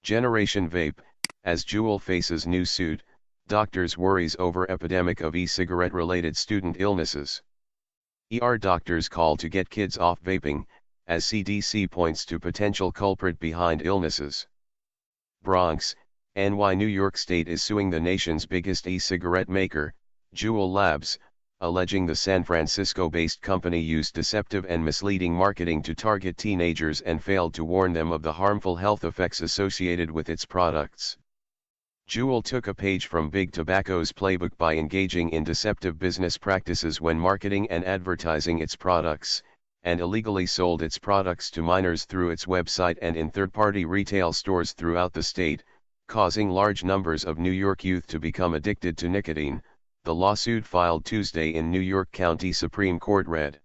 Generation Vape, as Juul faces new suit, doctors worries over epidemic of e-cigarette related student illnesses. Doctors call to get kids off vaping, as CDC points to potential culprit behind illnesses. BRONX, D-N.Y. New York State is suing the nation's biggest e-cigarette maker, Juul Labs, alleging the San Francisco-based company used deceptive and misleading marketing to target teenagers and failed to warn them of the harmful health effects associated with its products. Juul took a page from Big Tobacco's playbook by engaging in deceptive business practices when marketing and advertising its products, and illegally sold its products to minors through its website and in third-party retail stores throughout the state, causing large numbers of New York youth to become addicted to nicotine, the lawsuit filed Tuesday in New York County Supreme Court read.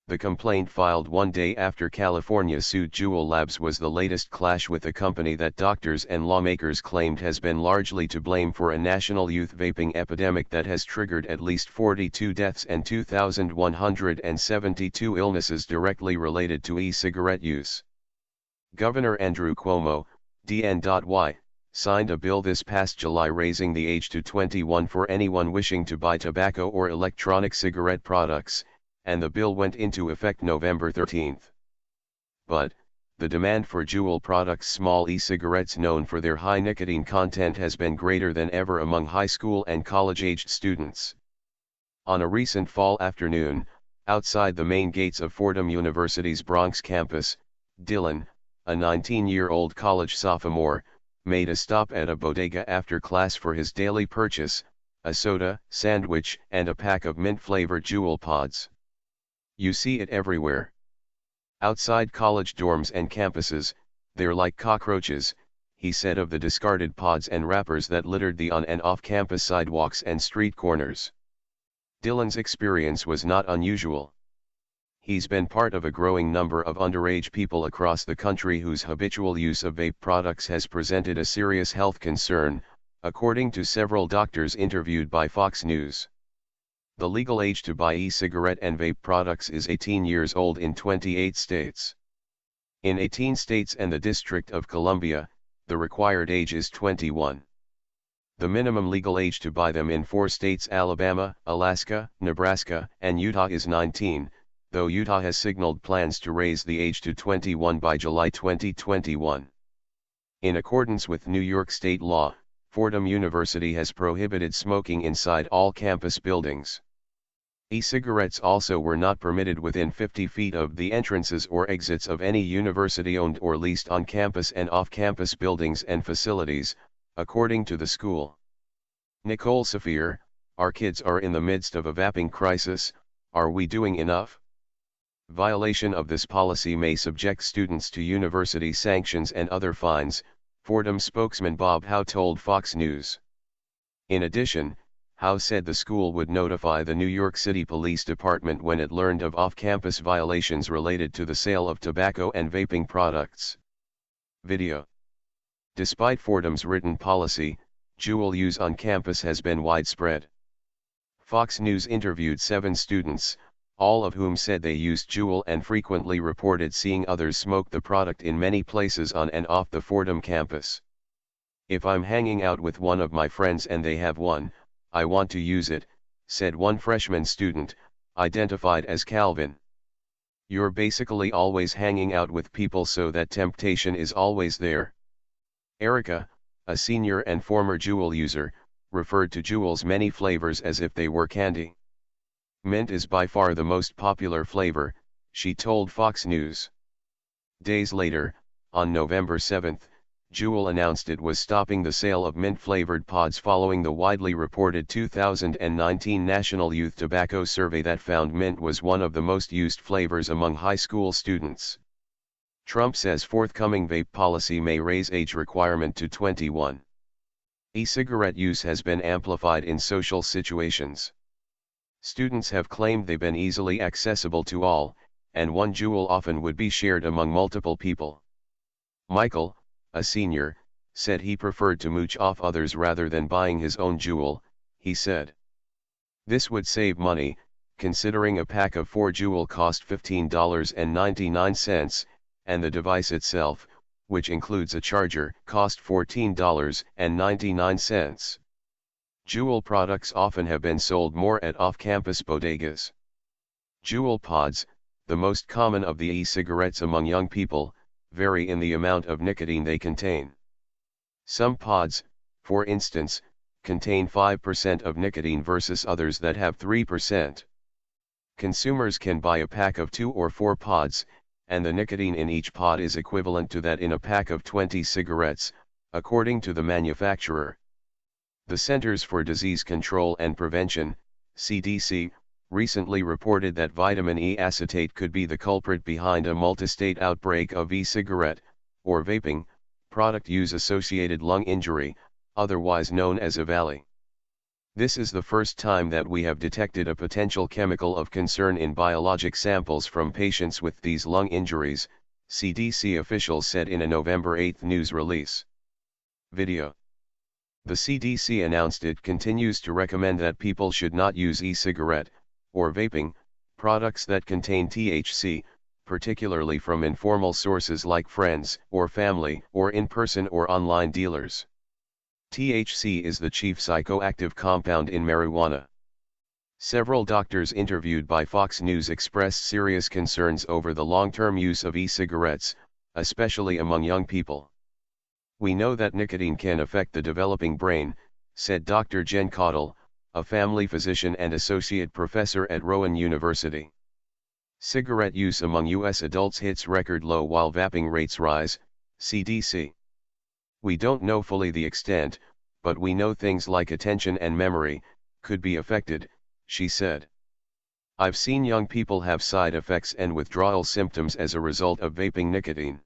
The complaint filed one day after California sued Juul Labs was the latest clash with a company that doctors and lawmakers claimed has been largely to blame for a national youth vaping epidemic that has triggered at least 42 deaths and 2,172 illnesses directly related to e-cigarette use. Governor Andrew Cuomo, D-N.Y, signed a bill this past July raising the age to 21 for anyone wishing to buy tobacco or electronic cigarette products, and the bill went into effect November 13. But, the demand for Juul products' small e-cigarettes known for their high nicotine content has been greater than ever among high school and college-aged students. On a recent fall afternoon, outside the main gates of Fordham University's Bronx campus, Dylan, a 19-year-old college sophomore, made a stop at a bodega after class for his daily purchase, a soda, sandwich, and a pack of mint-flavored Juul pods. You see it everywhere. Outside college dorms and campuses, they're like cockroaches, he said of the discarded pods and wrappers that littered the on and off-campus sidewalks and street corners. Dylan's experience was not unusual. He's been part of a growing number of underage people across the country whose habitual use of vape products has presented a serious health concern, according to several doctors interviewed by Fox News. The legal age to buy e-cigarette and vape products is 18 years old in 28 states. In 18 states and the District of Columbia, the required age is 21. The minimum legal age to buy them in 4 states Alabama, Alaska, Nebraska, and Utah is 19, though Utah has signaled plans to raise the age to 21 by July 2021. In accordance with New York state law, Fordham University has prohibited smoking inside all campus buildings. E-cigarettes also were not permitted within 50 feet of the entrances or exits of any university-owned or leased on-campus and off-campus buildings and facilities, according to the school. Nicole Saphir, our kids are in the midst of a vaping crisis, are we doing enough? Violation of this policy may subject students to university sanctions and other fines, Fordham spokesman Bob Howe told Fox News. In addition, Howe said the school would notify the New York City Police Department when it learned of off-campus violations related to the sale of tobacco and vaping products. Video. Despite Fordham's written policy, Juul use on campus has been widespread. Fox News interviewed 7 students, all of whom said they used Juul and frequently reported seeing others smoke the product in many places on and off the Fordham campus. If I'm hanging out with one of my friends and they have one, I want to use it, said one freshman student, identified as Calvin. You're basically always hanging out with people so that temptation is always there. Erica, a senior and former Juul user, referred to Juul's many flavors as if they were candy. Mint is by far the most popular flavor, she told Fox News. Days later, on November 7, Juul announced it was stopping the sale of mint-flavored pods following the widely reported 2019 National Youth Tobacco Survey that found mint was one of the most used flavors among high school students. Trump says forthcoming vape policy may raise age requirement to 21. E-cigarette use has been amplified in social situations. Students have claimed they've been easily accessible to all, and one Juul often would be shared among multiple people. Michael, a senior, said he preferred to mooch off others rather than buying his own Juul, he said. This would save money, considering a pack of 4 Juul cost $15.99, and the device itself, which includes a charger, cost $14.99. Juul products often have been sold more at off-campus bodegas. Juul pods, the most common of the e-cigarettes among young people, vary in the amount of nicotine they contain. Some pods, for instance, contain 5% of nicotine versus others that have 3%. Consumers can buy a pack of 2 or 4 pods, and the nicotine in each pod is equivalent to that in a pack of 20 cigarettes, according to the manufacturer. The Centers for Disease Control and Prevention, CDC, recently reported that vitamin E acetate could be the culprit behind a multi-state outbreak of e-cigarette, or vaping, product use-associated lung injury, otherwise known as EVALI. This is the first time that we have detected a potential chemical of concern in biologic samples from patients with these lung injuries, CDC officials said in a November 8 news release. Video. The CDC announced it continues to recommend that people should not use e-cigarette, or vaping, products that contain THC, particularly from informal sources like friends or family or in-person or online dealers. THC is the chief psychoactive compound in marijuana. Several doctors interviewed by Fox News expressed serious concerns over the long-term use of e-cigarettes, especially among young people. We know that nicotine can affect the developing brain, said Dr. Jen Caudle, a family physician and associate professor at Rowan University. Cigarette use among U.S. adults hits record low while vaping rates rise, CDC. We don't know fully the extent, but we know things like attention and memory could be affected, she said. I've seen young people have side effects and withdrawal symptoms as a result of vaping nicotine.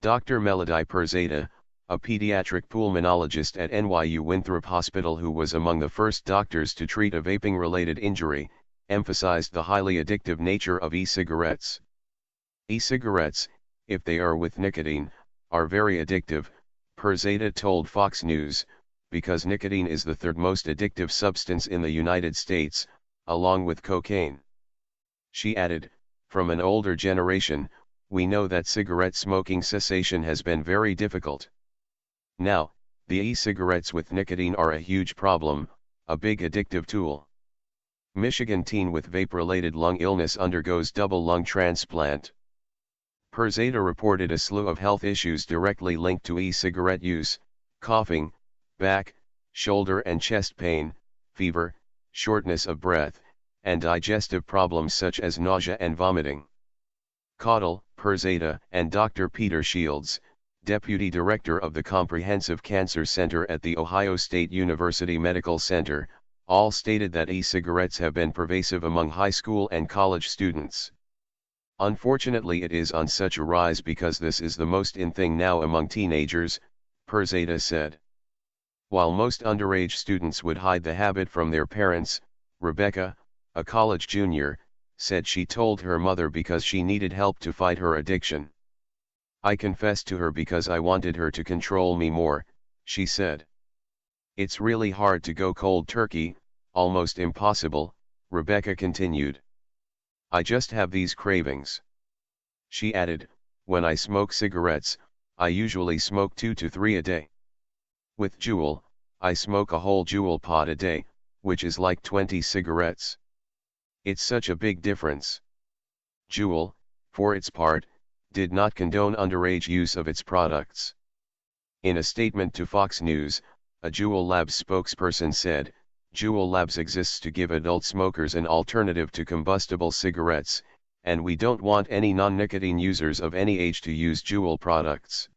Dr. Melody Perzada, a pediatric pulmonologist at NYU Winthrop Hospital who was among the first doctors to treat a vaping-related injury, emphasized the highly addictive nature of e-cigarettes. E-cigarettes, if they are with nicotine, are very addictive, Perzada told Fox News, because nicotine is the third most addictive substance in the United States, along with cocaine. She added, from an older generation, we know that cigarette smoking cessation has been very difficult. Now, the e-cigarettes with nicotine are a huge problem, a big addictive tool. Michigan teen with vape-related lung illness undergoes double lung transplant. Perzada reported a slew of health issues directly linked to e-cigarette use: coughing, back, shoulder and chest pain, fever, shortness of breath, and digestive problems such as nausea and vomiting. Caudle, Perzada, and Dr. Peter Shields, Deputy Director of the Comprehensive Cancer Center at The Ohio State University Medical Center, all stated that e-cigarettes have been pervasive among high school and college students. Unfortunately, it is on such a rise because this is the most in thing now among teenagers, Perzada said. While most underage students would hide the habit from their parents, Rebecca, a college junior, said she told her mother because she needed help to fight her addiction. I confessed to her because I wanted her to control me more, she said. It's really hard to go cold turkey, almost impossible, Rebecca continued. I just have these cravings. She added, when I smoke cigarettes, I usually smoke 2 to 3 a day. With Juul, I smoke a whole Juul pod a day, which is like 20 cigarettes. It's such a big difference. Juul, for its part, did not condone underage use of its products. In a statement to Fox News, a Juul Labs spokesperson said, Juul Labs exists to give adult smokers an alternative to combustible cigarettes, and we don't want any non-nicotine users of any age to use Juul products.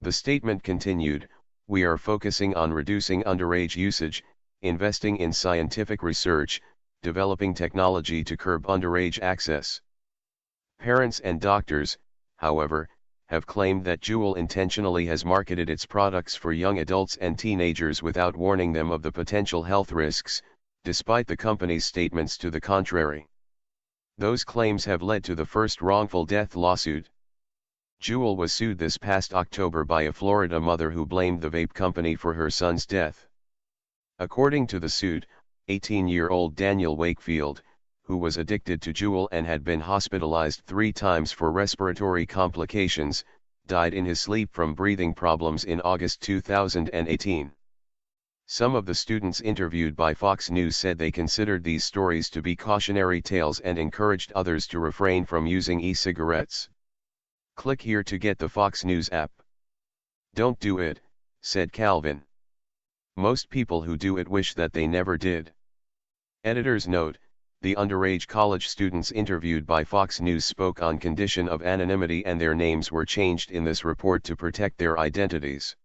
The statement continued, we are focusing on reducing underage usage, investing in scientific research, developing technology to curb underage access. Parents and doctors, however, have claimed that Juul intentionally has marketed its products for young adults and teenagers without warning them of the potential health risks, despite the company's statements to the contrary. Those claims have led to the first wrongful death lawsuit. Juul was sued this past October by a Florida mother who blamed the vape company for her son's death. According to the suit, 18-year-old Daniel Wakefield, who was addicted to Juul and had been hospitalized 3 times for respiratory complications, died in his sleep from breathing problems in August 2018. Some of the students interviewed by Fox News said they considered these stories to be cautionary tales and encouraged others to refrain from using e-cigarettes. Click here to get the Fox News app. "Don't do it," said Calvin. "Most people who do it wish that they never did." Editor's note: the underage college students interviewed by Fox News spoke on condition of anonymity and their names were changed in this report to protect their identities.